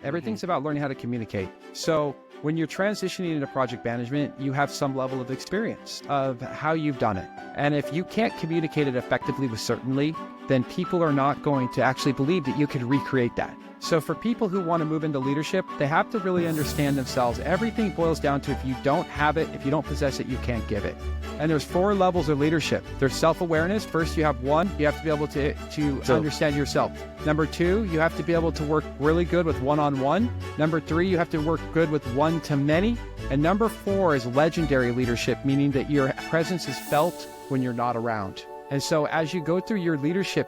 Everything's about learning how to communicate. So when you're transitioning into project management, you have some level of experience of how you've done it. And if you can't communicate it effectively with certainty, then people are not going to actually believe that you could recreate that. So for people who want to move into leadership, they have to really understand themselves. Everything boils down to if you don't have it, if you don't possess it, you can't give it. And there's 4 levels of leadership. There's self-awareness. First, you have 1, you have to be able to understand yourself. Number 2, you have to be able to work really good with one-on-one. Number 3, you have to work good with one-to-many. And number 4 is legendary leadership, meaning that your presence is felt when you're not around. And so as you go through your leadership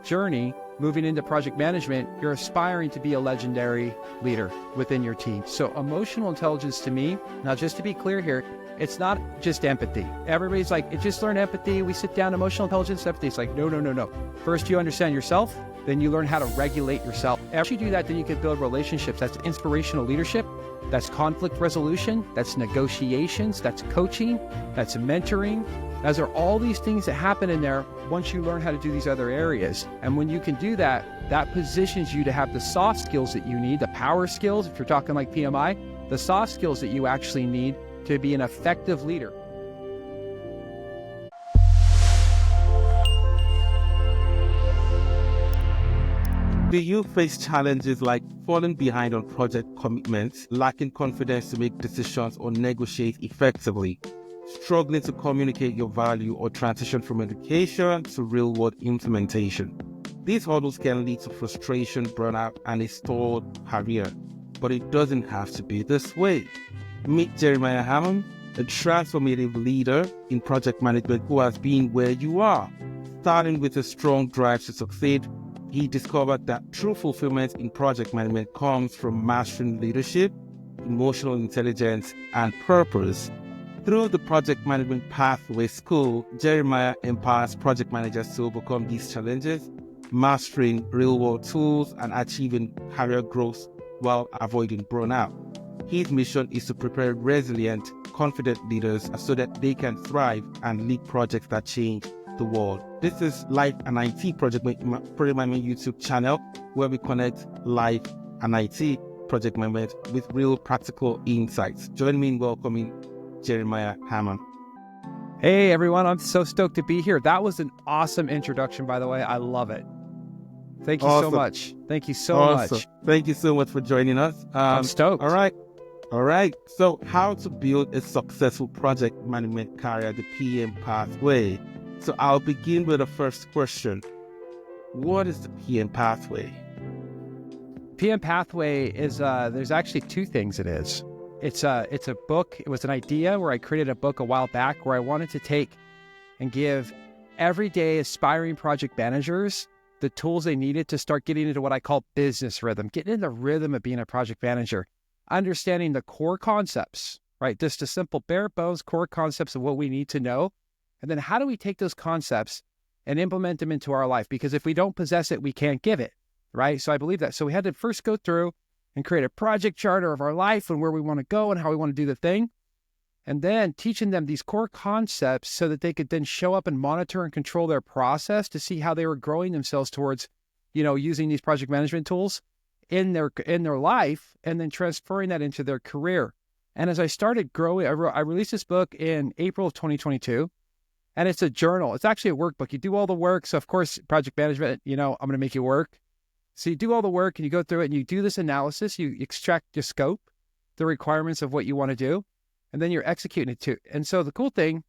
journey, moving into project management, you're aspiring to be a legendary leader within your team. So emotional intelligence to me, now just to be clear here, it's not just empathy. Everybody's like, just learn empathy. We sit down, emotional intelligence, empathy. It's like, no. First, you understand yourself, then you learn how to regulate yourself. After you do that, then you can build relationships. That's inspirational leadership. That's conflict resolution. That's negotiations. That's coaching. That's mentoring. Those are all these things that happen in there once you learn how to do these other areas. And when you can do that, that positions you to have the soft skills that you need, the power skills, if you're talking like PMI, the soft skills that you actually need to be an effective leader. Do you face challenges like falling behind on project commitments, lacking confidence to make decisions or negotiate effectively, struggling to communicate your value, or transition from education to real-world implementation? These hurdles can lead to frustration, burnout, and a stalled career. But it doesn't have to be this way. Meet Jeremiah Hammon, a transformative leader in project management who has been where you are. Starting with a strong drive to succeed, he discovered that true fulfillment in project management comes from mastering leadership, emotional intelligence, and purpose. Through the Project Management Pathway School, Jeremiah empowers project managers to overcome these challenges, mastering real-world tools and achieving career growth while avoiding burnout. His mission is to prepare resilient, confident leaders so that they can thrive and lead projects that change the world. This is Life and IT Project Management YouTube channel, where we connect life and IT project management with real practical insights. Join me in welcoming Jeremiah Hammon. Hey everyone, I'm so stoked to be here. That was an awesome introduction, by the way. I love it. Thank you so much. Thank you so much. Thank you so much for joining us. I'm stoked. All right. So how to build a successful project management career, the PM pathway. So I'll begin with the first question. What is the PM pathway? PM pathway is, there's actually 2 things it is. It's a book. It was an idea where I created a book a while back where I wanted to take and give everyday aspiring project managers the tools they needed to start getting into what I call business rhythm, getting in the rhythm of being a project manager, understanding the core concepts, right? Just the simple bare bones core concepts of what we need to know. And then how do we take those concepts and implement them into our life? Because if we don't possess it, we can't give it, right? So I believe that. So we had to first go through and create a project charter of our life and where we want to go and how we want to do the thing. And then teaching them these core concepts so that they could then show up and monitor and control their process to see how they were growing themselves towards, using these project management tools in their life and then transferring that into their career. And as I started growing, I released this book in April of 2022. And it's a journal. It's actually a workbook. You do all the work. So of course, project management, I'm going to make you work. So you do all the work and you go through it and you do this analysis. You extract your scope, the requirements of what you want to do, and then you're executing it too. And so the cool thing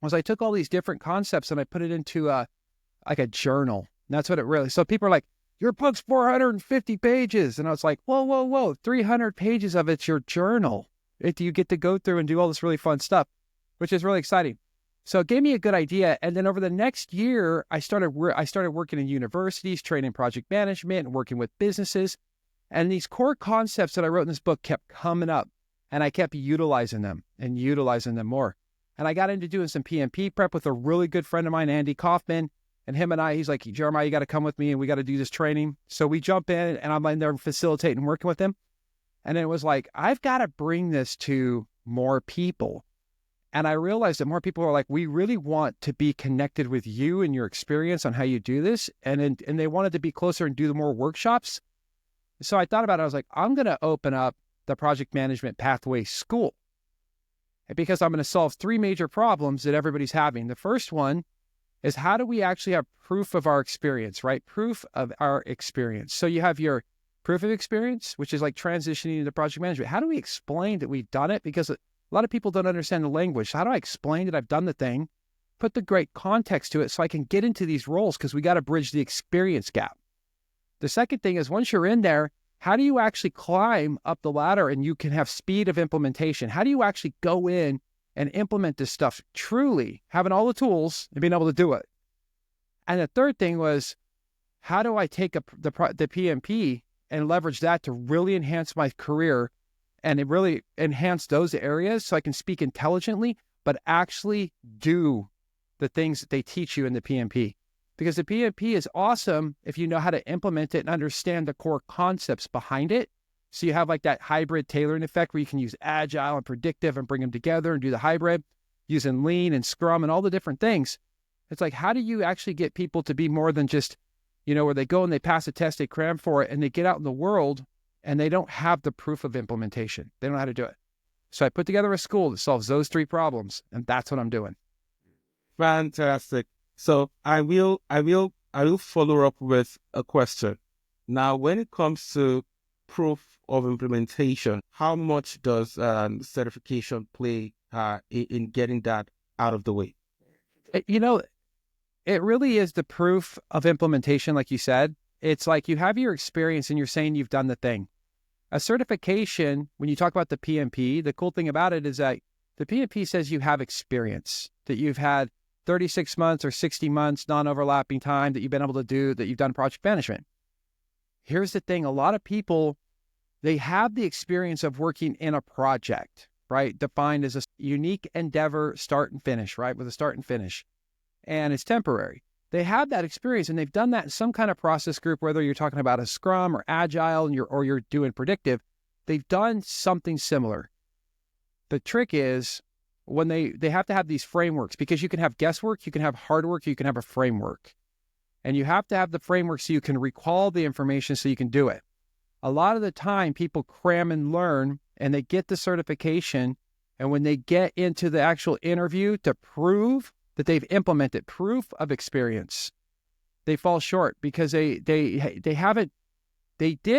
was I took all these different concepts and I put it into like a journal. And that's what it really, so people are like, your book's 450 pages. And I was like, whoa, 300 pages of it's your journal. You get to go through and do all this really fun stuff, which is really exciting. So it gave me a good idea. And then over the next year, I started working in universities, training project management and working with businesses. And these core concepts that I wrote in this book kept coming up and I kept utilizing them more. And I got into doing some PMP prep with a really good friend of mine, Andy Kaufman, and him and I, he's like, Jeremiah, you got to come with me and we got to do this training. So we jump in and I'm in there facilitating, working with him. And it was like, I've got to bring this to more people. And I realized that more people are like, we really want to be connected with you and your experience on how you do this. And they wanted to be closer and do more workshops So I thought about it. I was like, I'm going to open up the project management pathway school because I'm going to solve three major problems that everybody's having. The first one is, how do we actually have proof of our experience, right? Proof of our experience. So you have your proof of experience, which is like transitioning into project management. How do we explain that we've done it? Because a lot of people don't understand the language. So how do I explain that I've done the thing, put the great context to it so I can get into these roles? Because we got to bridge the experience gap. The second thing is, once you're in there, how do you actually climb up the ladder and you can have speed of implementation? How do you actually go in and implement this stuff truly, having all the tools and being able to do it? And the third thing was, how do I take the PMP and leverage that to really enhance my career and it really enhance those areas so I can speak intelligently, but actually do the things that they teach you in the PMP? Because the PMP is awesome if you know how to implement it and understand the core concepts behind it. So you have like that hybrid tailoring effect where you can use agile and predictive and bring them together and do the hybrid using lean and scrum and all the different things. It's like, how do you actually get people to be more than just, where they go and they pass a test, they cram for it, and they get out in the world and they don't have the proof of implementation. They don't know how to do it. So I put together a school that solves those three problems, and that's what I'm doing. Fantastic. So I will follow up with a question. Now, when it comes to proof of implementation, how much does certification play in getting that out of the way? It really is the proof of implementation, like you said. It's like you have your experience and you're saying you've done the thing. A certification, when you talk about the PMP, the cool thing about it is that the PMP says you have experience, that you've had 36 months or 60 months non-overlapping time that you've been able to do, that you've done project management. Here's the thing. A lot of people, they have the experience of working in a project, right? Defined as a unique endeavor, start and finish, right? With a start and finish. And it's temporary. They have that experience and they've done that in some kind of process group, whether you're talking about a Scrum or Agile and you're doing predictive. They've done something similar. The trick is, when they have to have these frameworks, because you can have guesswork, you can have hard work, you can have a framework. And you have to have the framework so you can recall the information so you can do it. A lot of the time, people cram and learn and they get the certification. And when they get into the actual interview to prove that they've implemented proof of experience, they fall short because they did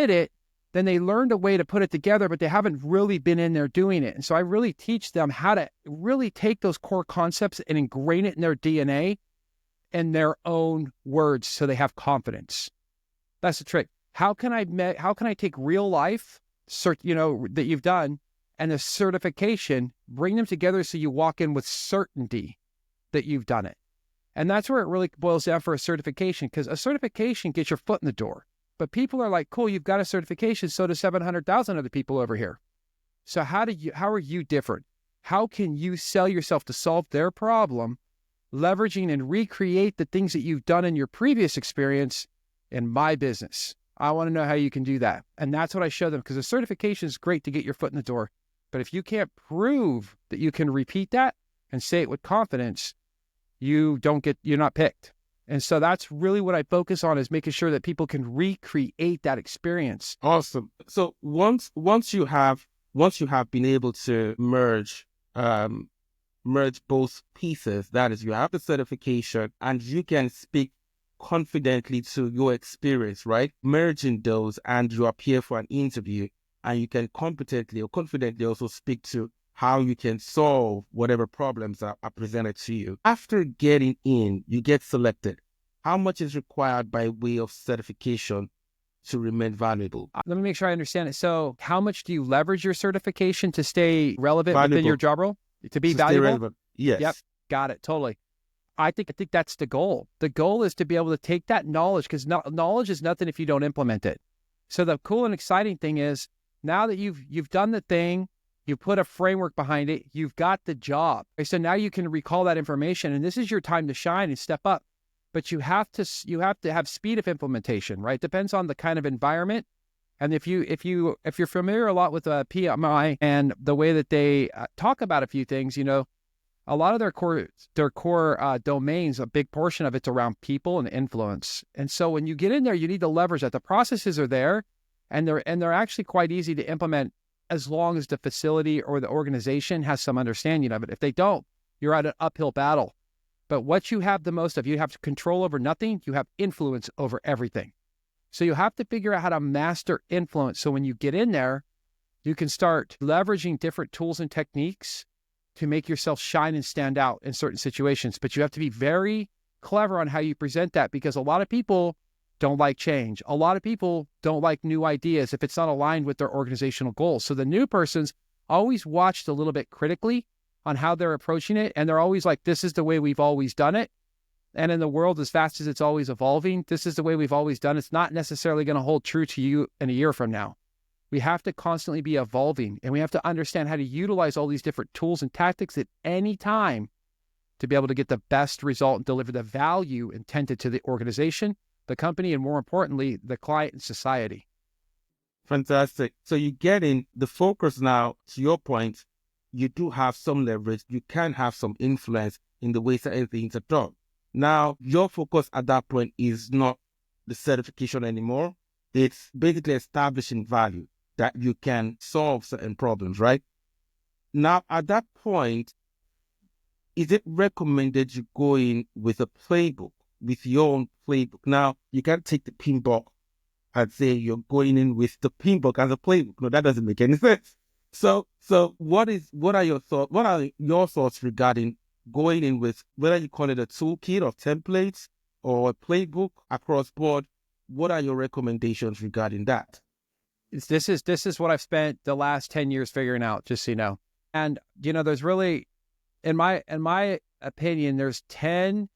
it. Then they learned a way to put it together, but they haven't really been in there doing it. And so I really teach them how to really take those core concepts and ingrain it in their DNA in their own words so they have confidence. That's the trick. How can I take real life, that you've done, and a certification, bring them together so you walk in with certainty that you've done it? And that's where it really boils down for a certification, because a certification gets your foot in the door. But people are like, cool, you've got a certification, so do 700,000 other people over here. So how are you different? How can you sell yourself to solve their problem, leveraging and recreate the things that you've done in your previous experience in my business? I want to know how you can do that. And that's what I show them, because a certification is great to get your foot in the door. But if you can't prove that you can repeat that and say it with confidence, you're not picked. And so that's really what I focus on, is making sure that people can recreate that experience. Awesome. So once you have been able to merge both pieces, that is, you have the certification and you can speak confidently to your experience, right? Merging those, and you appear for an interview and you can competently or confidently also speak to how you can solve whatever problems are presented to you. After getting in, you get selected. How much is required by way of certification to remain valuable? Let me make sure I understand it. So how much do you leverage your certification to stay relevant within your job role? To be valuable? Stay relevant. Yes. Yep. Got it. Totally. I think that's the goal. The goal is to be able to take that knowledge, because knowledge is nothing if you don't implement it. So the cool and exciting thing is, now that you've done the thing, you put a framework behind it, you've got the job. So now you can recall that information, and this is your time to shine and step up. But you have to have speed of implementation, right? Depends on the kind of environment. And if you're familiar a lot with PMI and the way that they talk about a few things, a lot of their core domains, a big portion of it's around people and influence. And so when you get in there, you need to leverage that. The processes are there, And they're actually quite easy to implement as long as the facility or the organization has some understanding of it. If they don't, you're at an uphill battle. But what you have the most of, you have control over nothing, you have influence over everything. So you have to figure out how to master influence. So when you get in there, you can start leveraging different tools and techniques to make yourself shine and stand out in certain situations. But you have to be very clever on how you present that, because a lot of people don't like change. A lot of people don't like new ideas if it's not aligned with their organizational goals. So the new person's always watched a little bit critically on how they're approaching it. And they're always like, this is the way we've always done it. And in the world, as fast as it's always evolving, this is the way we've always done it. It's not necessarily going to hold true to you in a year from now. We have to constantly be evolving, and we have to understand how to utilize all these different tools and tactics at any time to be able to get the best result and deliver the value intended to the organization, the company, and more importantly, the client and society. Fantastic. So you get in the focus now, to your point, you do have some leverage. You can have some influence in the way certain things are done. Now, your focus at that point is not the certification anymore. It's basically establishing value that you can solve certain problems, right? Now, at that point, is it recommended you go in with a playbook, with your own playbook? Now, you can't take the pinbook and say you're going in with the pinbook as a playbook. No, that doesn't make any sense. So what are your thoughts? What are your thoughts regarding going in with, whether you call it a toolkit or templates or a playbook across board? What are your recommendations regarding that? This is what I've spent the last 10 years figuring out, just so you know. And, there's really, in my opinion, there's 10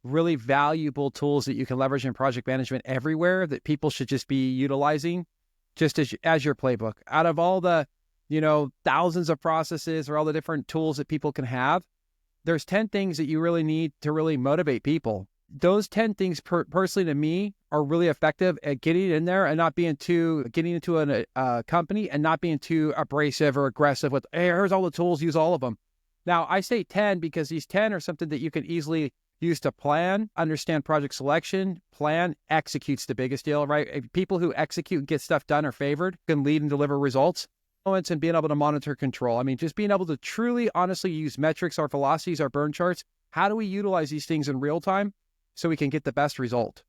really valuable tools that you can leverage in project management everywhere that people should just be utilizing just as your playbook. Out of all the, thousands of processes or all the different tools that people can have, there's 10 things that you really need to really motivate people. Those 10 things personally to me are really effective at getting in there and not being getting into a company and not being too abrasive or aggressive with, hey, here's all the tools, use all of them. Now, I say 10 because these 10 are something that you can easily use to plan, understand project selection, plan, execute's the biggest deal, right? If people who execute and get stuff done are favored, can lead and deliver results. And being able to monitor control. I mean, just being able to truly, honestly use metrics, our velocities, our burn charts. How do we utilize these things in real time so we can get the best result?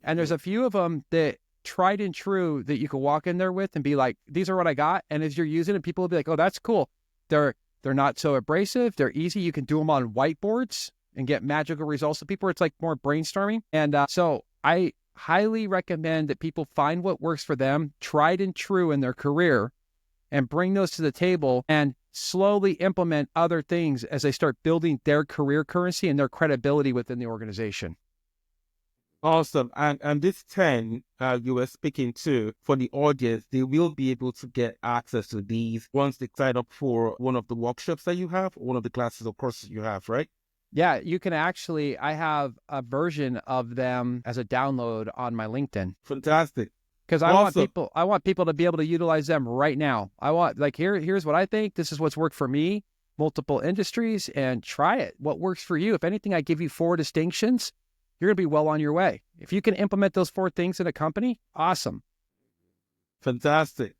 And there's a few of them that tried and true that you can walk in there with and be like, these are what I got. And as you're using it, people will be like, oh, that's cool. They're not so abrasive. They're easy. You can do them on whiteboards and get magical results to people. It's like more brainstorming. And so I highly recommend that people find what works for them, tried and true in their career, and bring those to the table and slowly implement other things as they start building their career currency and their credibility within the organization. Awesome. And this 10 you were speaking to, for the audience, they will be able to get access to these once they sign up for one of the workshops that you have, or one of the classes or courses you have, right? Yeah, you can actually, I have a version of them as a download on my LinkedIn. Fantastic. Because I want people to be able to utilize them right now. I want, like, here's what I think. This is what's worked for me, multiple industries, and try it. What works for you? If anything, I give you 4 distinctions. You're going to be well on your way. If you can implement those 4 things in a company, awesome. Fantastic.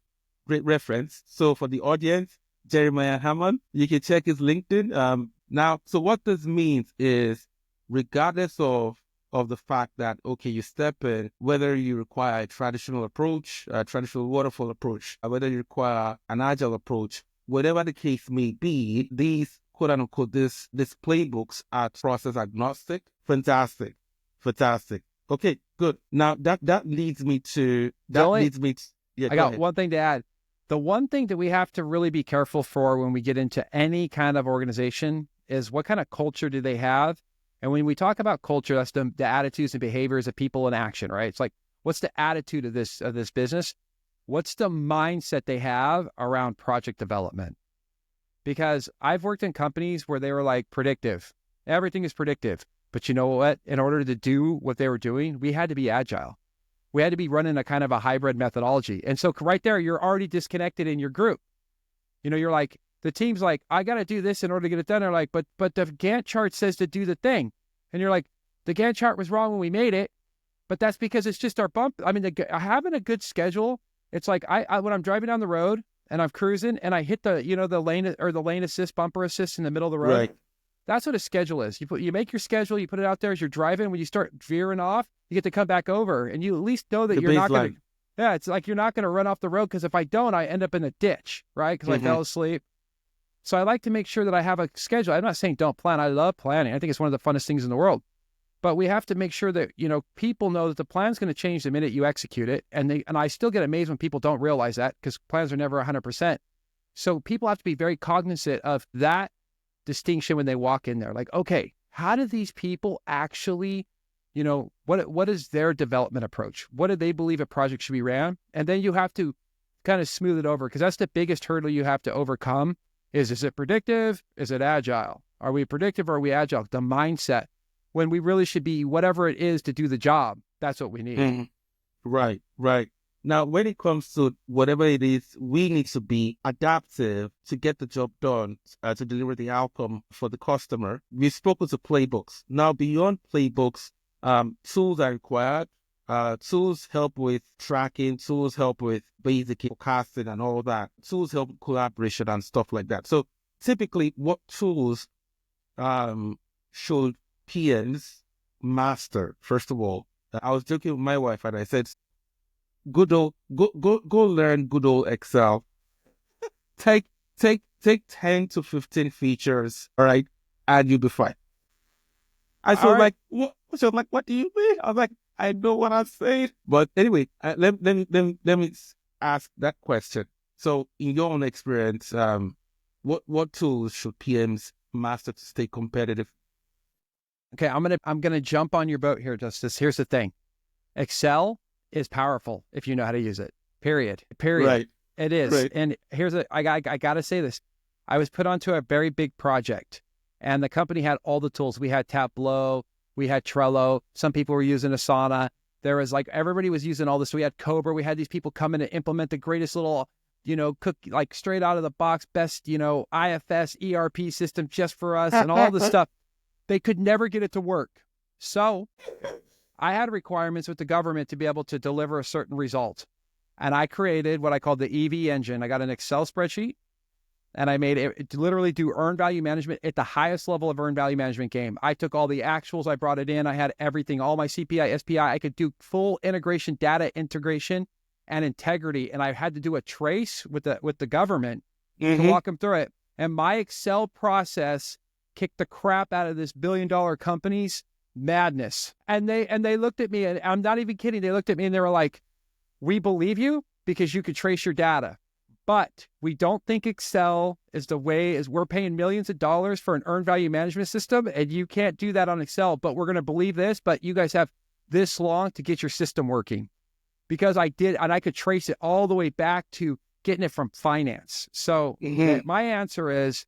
Great reference. So for the audience, Jeremiah Hammon, you can check his LinkedIn. Now, so what this means is, regardless of the fact that, okay, you step in, whether you require a traditional approach, a traditional waterfall approach, or whether you require an agile approach, whatever the case may be, these quote unquote, these playbooks are process agnostic. Fantastic. Okay, good. Now that leads me to, I got one thing to add. The one thing that we have to really be careful for when we get into any kind of organization is what kind of culture do they have? And when we talk about culture, that's the attitudes and behaviors of people in action, right? It's like, what's the attitude of this business? What's the mindset they have around project development? Because I've worked in companies where they were like predictive. Everything is predictive. But you know what? In order to do what they were doing, we had to be agile. We had to be running a kind of a hybrid methodology. And so right there, you're already disconnected in your group. You're like, the team's like, I got to do this in order to get it done. They're like, but the Gantt chart says to do the thing. And you're like, the Gantt chart was wrong when we made it, but that's because it's just our bump. I mean, having a good schedule It's like when I'm driving down the road and I'm cruising and I hit the, the lane or the lane assist, bumper assist in the middle of the road. Right. That's what a schedule is. You make your schedule, you put it out there as you're driving. When you start veering off, you get to come back over, and you at least know that The you're not going baseline. to. Yeah, it's like you're not going to run off the road, because if I don't, I end up in a ditch, right? Because I fell asleep. So I like to make sure that I have a schedule. I'm not saying don't plan. I love planning. I think it's one of the funnest things in the world. But we have to make sure that, people know that the plan's going to change the minute you execute it. And I still get amazed when people don't realize that, because plans are never 100%. So people have to be very cognizant of that distinction when they walk in there. Like, okay, how do these people actually, what is their development approach? What do they believe a project should be ran? And then you have to kind of smooth it over, because that's the biggest hurdle you have to overcome. Is it predictive? Is it agile? Are we predictive or are we agile? The mindset, when we really should be whatever it is to do the job. That's what we need. Right, right. Now, when it comes to whatever it is, we need to be adaptive to get the job done, to deliver the outcome for the customer. We've spoken to playbooks. Now, beyond playbooks, tools are required. Tools help with tracking. Tools help with basic forecasting and all that. Tools help with collaboration and stuff like that. So typically, what tools should PMs master? First of all, I was joking with my wife and I said, go learn good old Excel. Take 10 to 15 features, all right, and you'll be fine. I was like, what? So like, what do you mean? I was like, I know what I'm saying. But anyway, let me ask that question. So in your own experience, what tools should PMs master to stay competitive? Okay, I'm gonna jump on your boat here, Justice. Here's the thing. Excel is powerful if you know how to use it. Period. Right. It is. Right. And I got to say this. I was put onto a very big project, and the company had all the tools. We had Tableau, we had Trello. Some people were using Asana. There was everybody was using all this. We had Cobra. We had these people come in and implement the greatest little, cook, like straight out of the box, best, IFS, ERP system just for us and all this stuff. They could never get it to work. So I had requirements with the government to be able to deliver a certain result. And I created what I called the EV engine. I got an Excel spreadsheet, and I made it to literally do earned value management at the highest level of earned value management game. I took all the actuals, I brought it in, I had everything, all my CPI, SPI. I could do full integration, data integration, and integrity. And I had to do a trace with the government to walk them through it. And my Excel process kicked the crap out of this billion-dollar company's madness. And they looked at me, and I'm not even kidding. They looked at me and they were like, we believe you because you could trace your data, but we don't think Excel is the way. Is we're paying millions of dollars for an earned value management system, and you can't do that on Excel, but we're going to believe this, but you guys have this long to get your system working, because I did, and I could trace it all the way back to getting it from finance. So my answer is,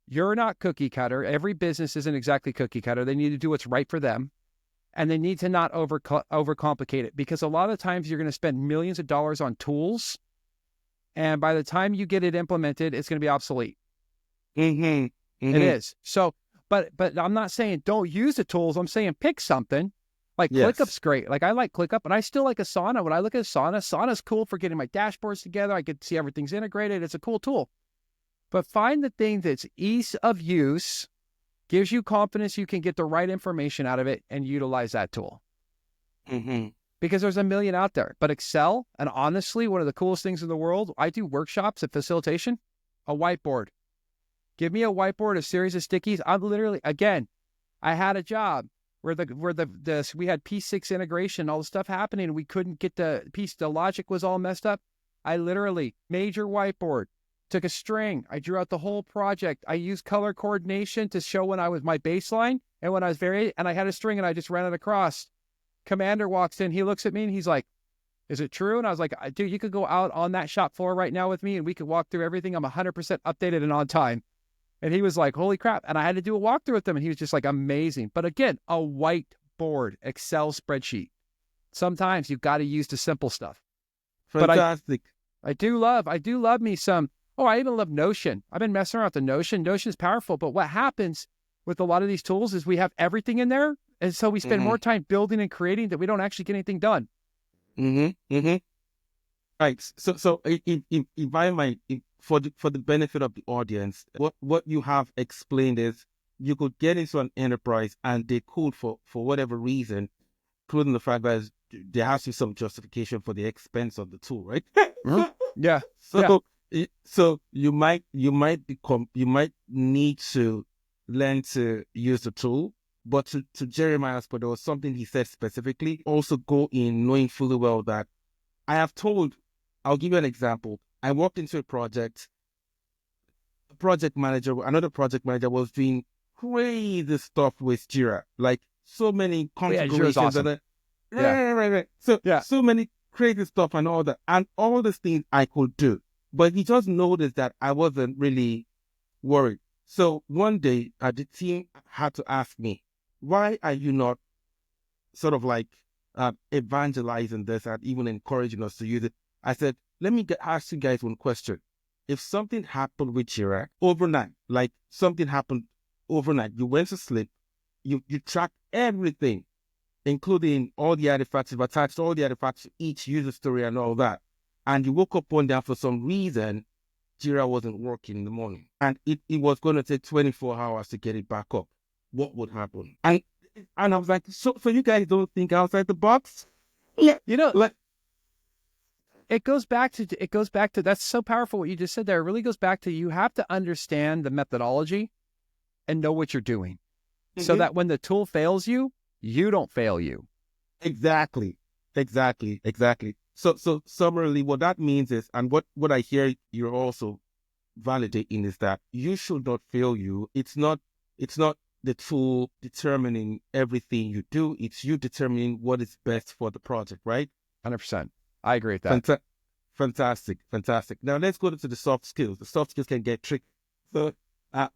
you're not cookie cutter. Every business isn't exactly cookie cutter. They need to do what's right for them. And they need to not overcomplicate it, because a lot of times you're going to spend millions of dollars on tools, and by the time you get it implemented, it's going to be obsolete. It is. So, but I'm not saying don't use the tools. I'm saying pick something. Like ClickUp's great. Like I like ClickUp, and I still like Asana. When I look at Asana's cool for getting my dashboards together. I get to see everything's integrated. It's a cool tool. But find the thing that's ease of use, gives you confidence you can get the right information out of it, and utilize that tool. Because there's a million out there. But Excel, and honestly, one of the coolest things in the world, I do workshops at facilitation, a whiteboard. Give me a whiteboard, a series of stickies. I'm literally, again, I had a job where we had P6 integration, all the stuff happening, and we couldn't get the logic was all messed up. I literally, major whiteboard, took a string. I drew out the whole project. I used color coordination to show when I was my baseline and when I was and I had a string and I just ran it across. Commander walks in. He looks at me and he's like, is it true? And I was like, dude, you could go out on that shop floor right now with me and we could walk through everything. I'm 100% updated and on time. And he was like, holy crap. And I had to do a walkthrough with him, and he was just like, amazing. But again, a whiteboard, Excel spreadsheet. Sometimes you've got to use the simple stuff. Fantastic. But I do love me some. Oh, I even love Notion. I've been messing around with the Notion. Notion is powerful, but what happens with a lot of these tools is we have everything in there, and so we spend more time building and creating that we don't actually get anything done. Right. So if I might, for the benefit of the audience, what you have explained is you could get into an enterprise and they could, for whatever reason, including the fact that there has to be some justification for the expense of the tool, right? Mhm. Yeah. Yeah. So so you might need to learn to use the tool. But to Jeremiah's point, there was something he said specifically. Also go in knowing fully well that I'll give you an example. I walked into a project, another project manager was doing crazy stuff with Jira, like so many Yeah, Jiro's configurations awesome. and Yeah. right. So Yeah. so many crazy stuff and all that, and all these things I could do. But he just noticed that I wasn't really worried. So one day, the team had to ask me, why are you not sort of like evangelizing this and even encouraging us to use it? I said, let me ask you guys one question. If something happened with Jira overnight, like something happened overnight, you went to sleep, you tracked everything, including all the artifacts, you've attached all the artifacts to each user story and all that, and you woke up one day and for some reason, Jira wasn't working in the morning, and it was going to take 24 hours to get it back up. What would happen? And I was like, so you guys don't think outside the box? Yeah. You know, Like, it goes back to that's so powerful what you just said there. It really goes back to you have to understand the methodology and know what you're doing so that when the tool fails you, you don't fail you. exactly. So summarily, what that means is, and what I hear you're also validating is that you should not fail you. It's not the tool determining everything you do. It's you determining what is best for the project, right? 100%. I agree with that. Fantastic. Now let's go to the soft skills. The soft skills can get tricky. So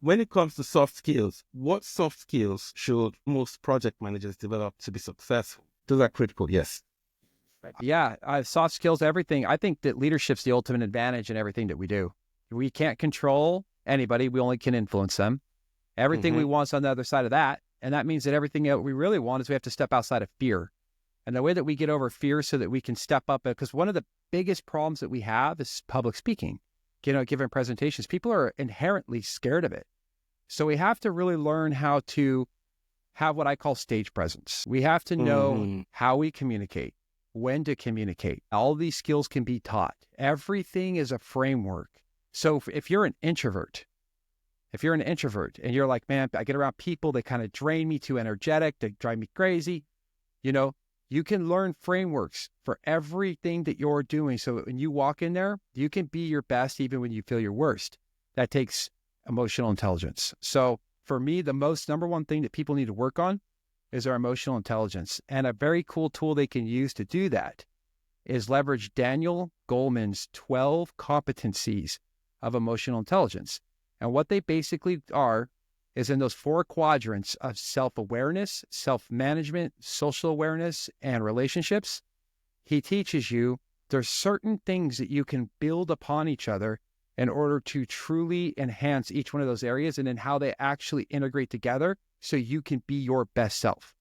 when it comes to soft skills, what soft skills should most project managers develop to be successful? Those are critical, yes. Yeah, soft skills, everything. I think that leadership's the ultimate advantage in everything that we do. We can't control anybody. We only can influence them. Everything we want is on the other side of that. And that means that everything that we really want is we have to step outside of fear. And the way that we get over fear so that we can step up, because one of the biggest problems that we have is public speaking, giving presentations. People are inherently scared of it. So we have to really learn how to have what I call stage presence. We have to know how we communicate, when to communicate. All these skills can be taught. Everything is a framework. So if you're an introvert and you're like, man, I get around people, they kind of drain me, too energetic, they drive me crazy, you can learn frameworks for everything that you're doing. So when you walk in there, you can be your best even when you feel your worst. That takes emotional intelligence. So for me, the number one thing that people need to work on is our emotional intelligence. And a very cool tool they can use to do that is leverage Daniel Goleman's 12 competencies of emotional intelligence. And what they basically are is in those 4 quadrants of self-awareness, self-management, social awareness, and relationships. He teaches you there's certain things that you can build upon each other in order to truly enhance each one of those areas and then how they actually integrate together so you can be your best self.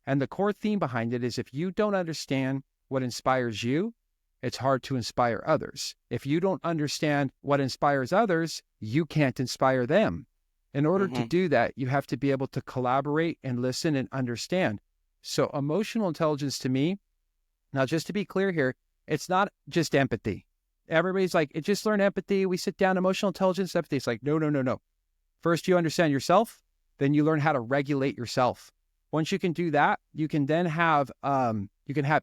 And the core theme behind it is if you don't understand what inspires you, it's hard to inspire others. If you don't understand what inspires others, you can't inspire them. In order to do that, you have to be able to collaborate and listen and understand. So emotional intelligence to me, now just to be clear here, it's not just empathy. Everybody's like, just learn empathy. We sit down, emotional intelligence, empathy. It's like, no. First, you understand yourself, then you learn how to regulate yourself. Once you can do that, you can then have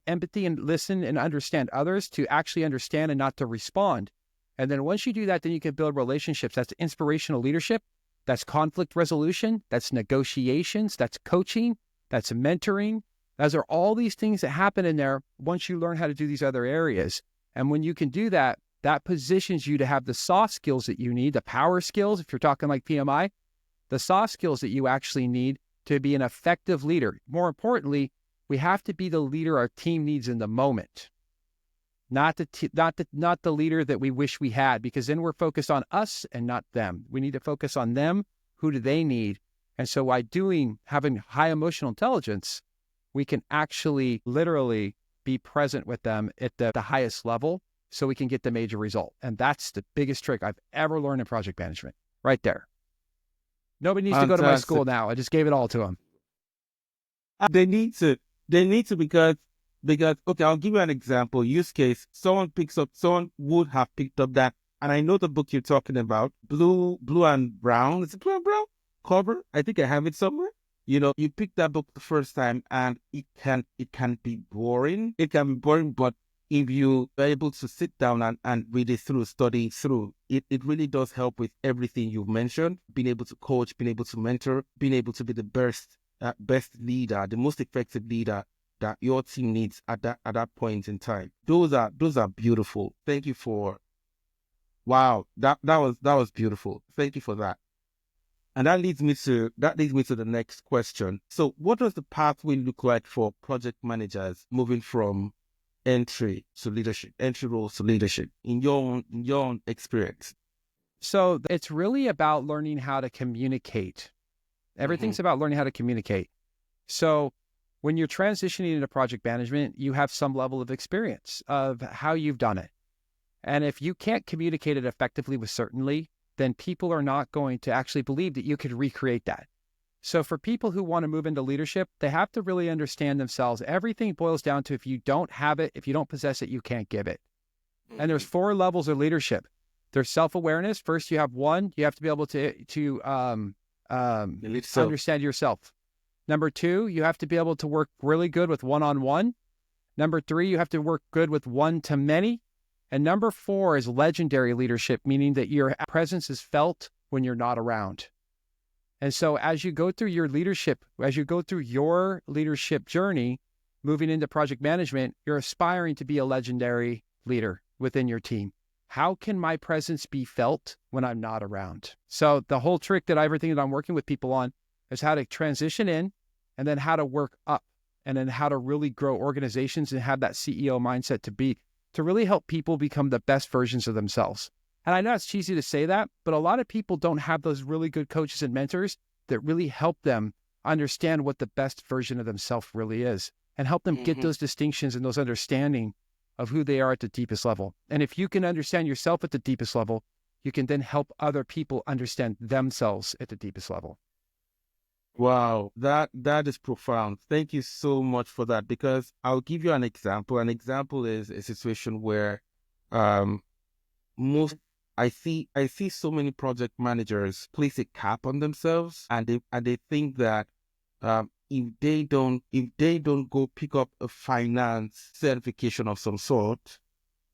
empathy and listen and understand others to actually understand and not to respond. And then once you do that, then you can build relationships. That's inspirational leadership. That's conflict resolution. That's negotiations. That's coaching. That's mentoring. Those are all these things that happen in there once you learn how to do these other areas. And when you can do that, that positions you to have the soft skills that you need, the power skills, if you're talking like PMI, the soft skills that you actually need to be an effective leader. More importantly, we have to be the leader our team needs in the moment. Not the leader that we wish we had, because then we're focused on us and not them. We need to focus on them. Who do they need? And so by having high emotional intelligence, we can actually literally be present with them at the highest level so we can get the major result. And that's the biggest trick I've ever learned in project management, right there. Nobody needs to go to my school now. I just gave it all to them. They need to. They need to because okay, I'll give you an example. Use case. Someone would have picked up that, and I know the book you're talking about, Blue and Brown. Is it Blue and Brown cover? I think I have it somewhere. You pick that book the first time, and it can be boring. It can be boring, but if you are able to sit down and read it through, study it through, it really does help with everything you've mentioned. Being able to coach, being able to mentor, being able to be the best leader, the most effective leader that your team needs at that point in time. Those are beautiful. Thank you for. Wow, that was beautiful. Thank you for that. And that leads me to the next question. So, what does the pathway look like for project managers moving from entry roles to leadership in your own experience? So it's really about learning how to communicate. Everything's about learning how to communicate. So when you're transitioning into project management, you have some level of experience of how you've done it. And if you can't communicate it effectively with certainty, then people are not going to actually believe that you could recreate that. So for people who want to move into leadership, they have to really understand themselves. Everything boils down to if you don't have it, if you don't possess it, you can't give it. And there's 4 levels of leadership. There's self-awareness. First, you have one. You have to be able to understand yourself. Number 2, you have to be able to work really good with one-on-one. Number 3, you have to work good with one-to-many. And number 4 is legendary leadership, meaning that your presence is felt when you're not around. And so as you go through your leadership journey, moving into project management, you're aspiring to be a legendary leader within your team. How can my presence be felt when I'm not around? So the whole trick everything that I'm working with people on is how to transition in, and then how to work up, and then how to really grow organizations and have that CEO mindset to really help people become the best versions of themselves. And I know it's cheesy to say that, but a lot of people don't have those really good coaches and mentors that really help them understand what the best version of themselves really is, and help them get those distinctions and those understanding of who they are at the deepest level. And if you can understand yourself at the deepest level, you can then help other people understand themselves at the deepest level. Wow, that is profound. Thank you so much for that, because I'll give you an example. An example is a situation where I see so many project managers place a cap on themselves, and they think that if they don't go pick up a finance certification of some sort,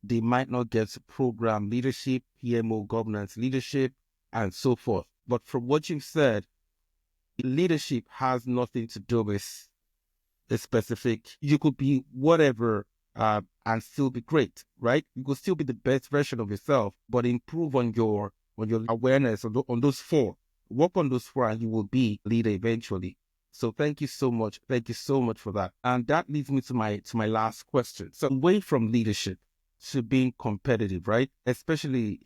they might not get to program leadership, PMO governance leadership, and so forth. But from what you've said, leadership has nothing to do with a specific. You could be whatever and still be great, right? You could still be the best version of yourself, but improve on your awareness on those 4. Work on those 4, and you will be a leader eventually. So thank you so much. Thank you so much for that. And that leads me to my last question. So away from leadership to being competitive, right? Especially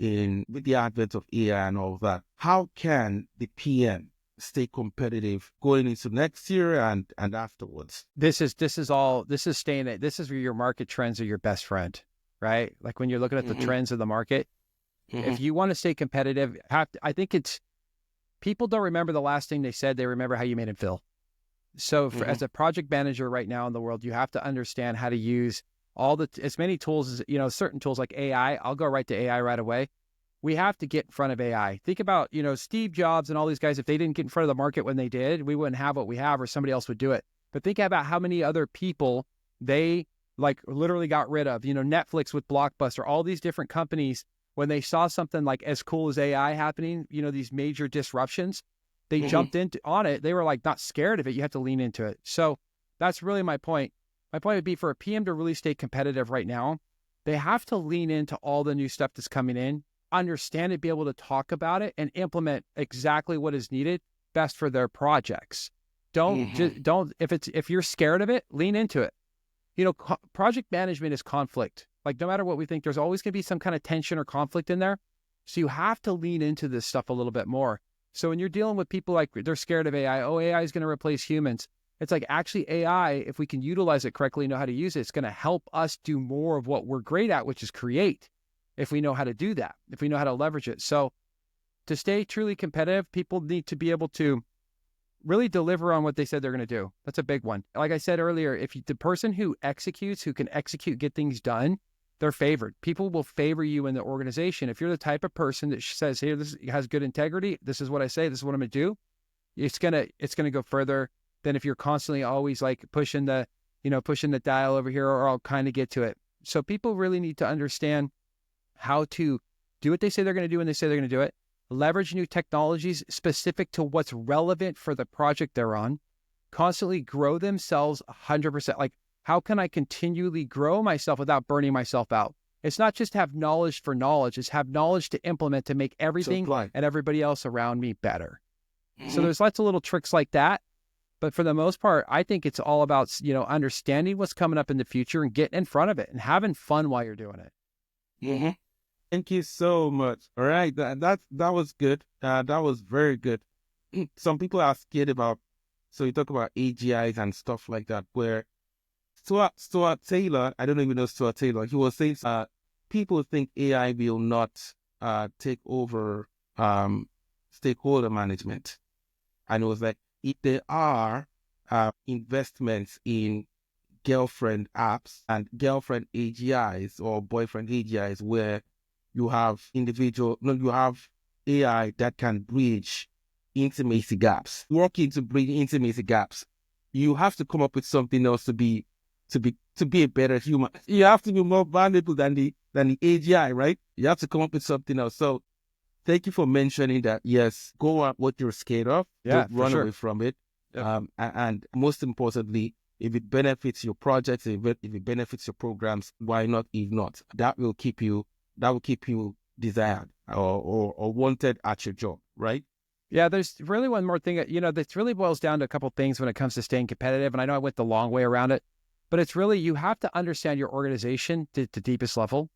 with the advent of AI and all of that. How can the PM stay competitive going into next year and afterwards? This is where your market trends are your best friend, right? Like when you're looking at the trends of the market, if you want to stay competitive, I think it's, people don't remember the last thing they said, they remember how you made them feel. So as a project manager right now in the world, you have to understand how to use as many tools as, certain tools like AI. I'll go right to AI right away. We have to get in front of AI. Think about, Steve Jobs and all these guys. If they didn't get in front of the market when they did, we wouldn't have what we have, or somebody else would do it. But think about how many other people they literally got rid of. Netflix with Blockbuster, all these different companies, when they saw something like as cool as AI happening, these major disruptions, they jumped on it. They were not scared of it. You have to lean into it. So that's really my point. My point would be, for a PM to really stay competitive right now, they have to lean into all the new stuff that's coming in, understand it, be able to talk about it, and implement exactly what is needed best for their projects. If you're scared of it, lean into it. Project management is conflict. No matter what we think, there's always going to be some kind of tension or conflict in there. So you have to lean into this stuff a little bit more. So when you're dealing with people they're scared of AI, AI is going to replace humans. It's like actually AI, if we can utilize it correctly, know how to use it, it's going to help us do more of what we're great at, which is create, if we know how to do that, if we know how to leverage it. So to stay truly competitive, people need to be able to really deliver on what they said they're going to do. That's a big one. Like I said earlier, if the person who executes, who can execute, get things done, they're favored. People will favor you in the organization. If you're the type of person that says, "Hey, this has good integrity. This is what I say. This is what I'm going to do," it's gonna go further than if you're constantly always like pushing the dial over here, or I'll kind of get to it. So people really need to understand how to do what they say they're going to do when they say they're going to do it. Leverage new technologies specific to what's relevant for the project they're on. Constantly grow themselves 100%. Like, how can I continually grow myself without burning myself out? It's not just have knowledge for knowledge. It's have knowledge to implement to make everything and everybody else around me better. So there's lots of little tricks like that. But for the most part, I think it's all about, understanding what's coming up in the future and getting in front of it and having fun while you're doing it. Thank you so much. All right. That was good. That was very good. Some people are scared about, so you talk about AGIs and stuff like that, where Stuart Taylor, I don't even know Stuart Taylor, he was saying people think AI will not take over stakeholder management. And it was like, if there are investments in girlfriend apps and girlfriend AGIs or boyfriend AGIs where you have AI that can bridge intimacy gaps, working to bridge intimacy gaps, you have to come up with something else to be a better human. You have to be more valuable than the AGI, right? You have to come up with something else. So thank you for mentioning that. Yes, go at what you're scared of. Don't run away from it. Yep. And most importantly, if it benefits your projects, if it benefits your programs, why not? If not, that will keep you desired or wanted at your job, right? Yeah, there's really one more thing, that really boils down to a couple things when it comes to staying competitive. And I know I went the long way around it, but it's really, you have to understand your organization to the deepest level.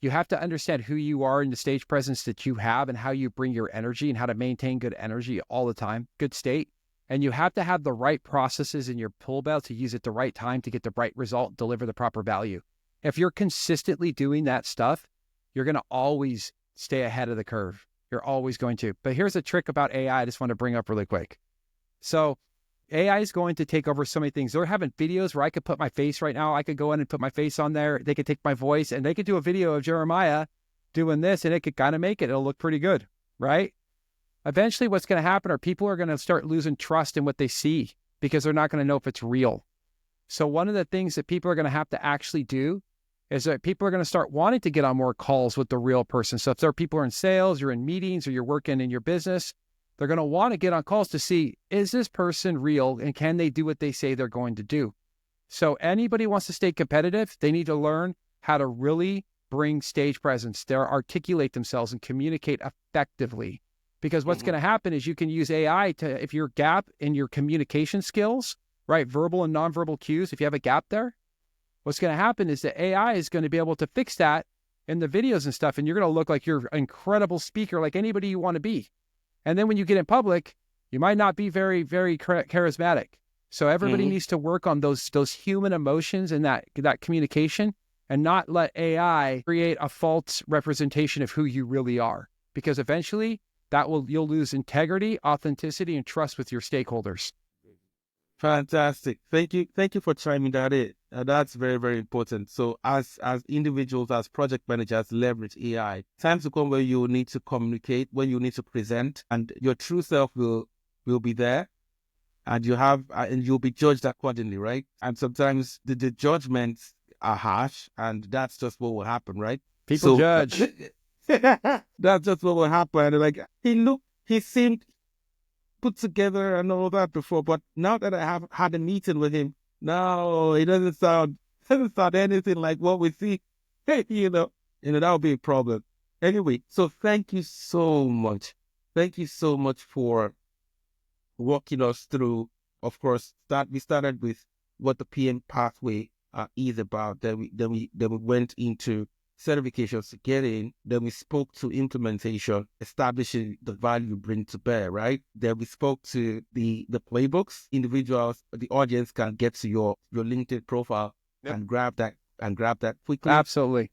You have to understand who you are in the stage presence that you have and how you bring your energy and how to maintain good energy all the time, good state. And you have to have the right processes in your pull belt to use at the right time to get the right result, deliver the proper value. If you're consistently doing that stuff, you're going to always stay ahead of the curve. You're always going to. But here's a trick about AI I just want to bring up really quick. So AI is going to take over so many things. They're having videos where I could put my face right now. I could go in and put my face on there. They could take my voice and they could do a video of Jeremiah doing this and it could kind of make it. It'll look pretty good, right? Eventually what's going to happen are people are going to start losing trust in what they see because they're not going to know if it's real. So one of the things that people are going to have to actually do is that people are going to start wanting to get on more calls with the real person. So if there are people who are in sales, you're in meetings, or you're working in your business, they're going to want to get on calls to see, is this person real and can they do what they say they're going to do? So anybody who wants to stay competitive, they need to learn how to really bring stage presence, to articulate themselves and communicate effectively. Because what's going to happen is you can use AI to, if your gap in your communication skills, right, verbal and nonverbal cues, if you have a gap there, what's going to happen is that AI is going to be able to fix that in the videos and stuff, and you're going to look like you're an incredible speaker, like anybody you want to be. And then when you get in public, you might not be very, very charismatic. So everybody needs to work on those human emotions and that communication, and not let AI create a false representation of who you really are. Because eventually you'll lose integrity, authenticity, and trust with your stakeholders. Fantastic. Thank you for chiming that in. That's very, very important. So as individuals, as project managers, leverage AI. Times to come where you need to communicate, when you need to present, and your true self will be there, and you'll be judged accordingly, right? And sometimes the judgments are harsh, and that's just what will happen, right? People judge. That's just what will happen. Like, he seemed put together and all that before, but now that I have had a meeting with him, no, it doesn't sound anything like what we see. you know, that would be a problem. Anyway, so thank you so much. Thank you so much for walking us through. Of course, we started with what the PM pathway is about. Then we went into certifications to get in. Then we spoke to implementation, establishing the value you bring to bear, right? Then we spoke to the playbooks. Individuals, the audience can get to your LinkedIn profile and grab that quickly. Absolutely.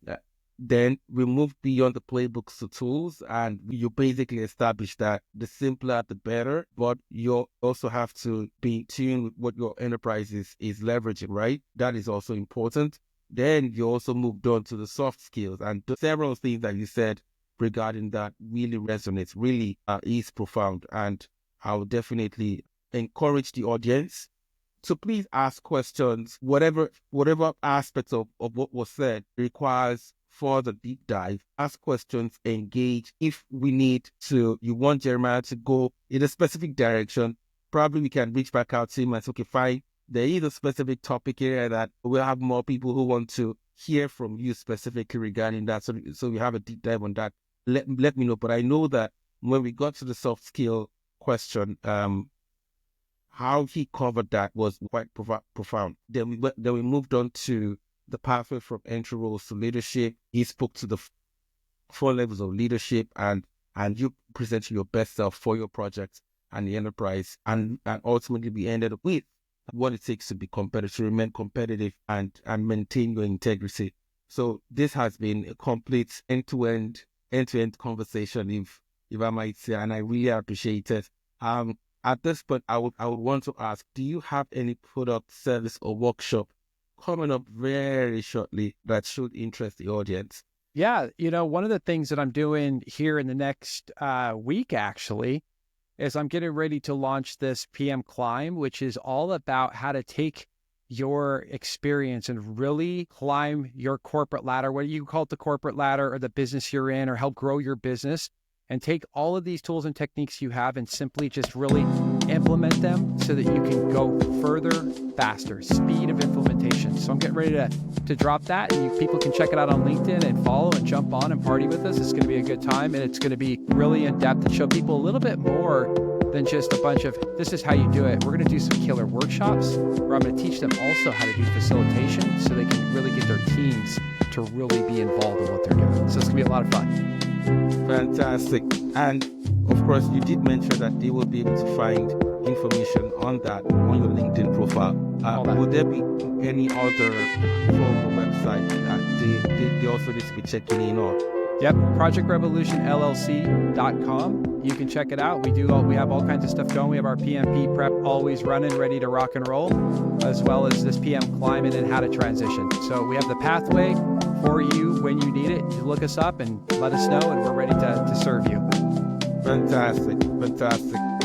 Then we move beyond the playbooks to tools, and you basically establish that the simpler the better, but you also have to be in tune with what your enterprise is leveraging, right? That is also important. Then you also moved on to the soft skills, and several things that you said regarding that really resonates, really is profound. And I would definitely encourage the audience to please ask questions. Whatever aspects of what was said requires further deep dive. Ask questions, engage. If we need to, you want Jeremiah to go in a specific direction, probably we can reach back out to him and say, okay, fine, there is a specific topic area that we'll have more people who want to hear from you specifically regarding that. So we have a deep dive on that. Let me know. But I know that when we got to the soft skill question, how he covered that was quite profound. Then we moved on to the pathway from entry roles to leadership. He spoke to the 4 levels of leadership, and you presented your best self for your project and the enterprise, and ultimately we ended up with what it takes to be competitive, to remain competitive, and maintain your integrity. So this has been a complete end-to-end conversation, if I might say, and I really appreciate it. At this point, I would want to ask, do you have any product, service, or workshop coming up very shortly that should interest the audience? Yeah, one of the things that I'm doing here in the next week, actually, is I'm getting ready to launch this PM Climb, which is all about how to take your experience and really climb your corporate ladder, whether you call it the corporate ladder or the business you're in, or help grow your business, and take all of these tools and techniques you have and simply just really implement them so that you can go further, faster, speed of implementation. So I'm getting ready to drop that, and people can check it out on LinkedIn and follow and jump on and party with us. It's going to be a good time, and it's going to be really in depth and show people a little bit more than just a bunch of, this is how you do it. We're going to do some killer workshops where I'm going to teach them also how to do facilitation so they can really get their teams to really be involved in what they're doing. So it's going to be a lot of fun. Fantastic. And of course, you did mention that they will be able to find information on that on your LinkedIn profile. Will there be any other formal website that they also need to be checking in on? Yep, projectrevolutionllc.com. You can check it out. We have all kinds of stuff going. We have our PMP prep always running, ready to rock and roll, as well as this PM climate and how to transition. So we have the pathway for you when you need it. You look us up and let us know, and we're ready to serve you. Fantastic.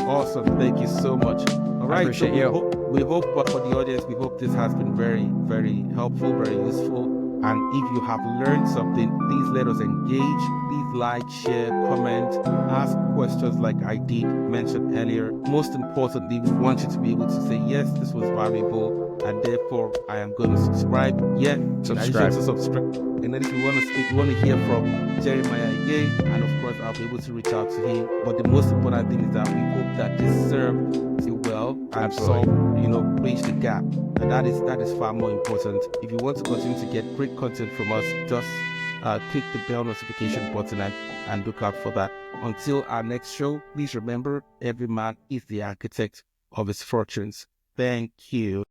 Awesome. Thank you so much. All right. I appreciate you. We hope for the audience, we hope this has been very, very helpful, very useful. And if you have learned something, please let us engage. Please like, share, comment, ask questions like I did mention earlier. Most importantly, we want you to be able to say, yes, this was valuable, and therefore I am going to subscribe. Yeah, subscribe. And then if you want to speak, you want to hear from Jeremiah again, and of course I'll be able to reach out to him. But the most important thing is that we hope that this served you well and solve, bridge the gap. And that is far more important. If you want to continue to get great content from us, just click the bell notification button and look out for that. Until our next show, please remember, every man is the architect of his fortunes. Thank you.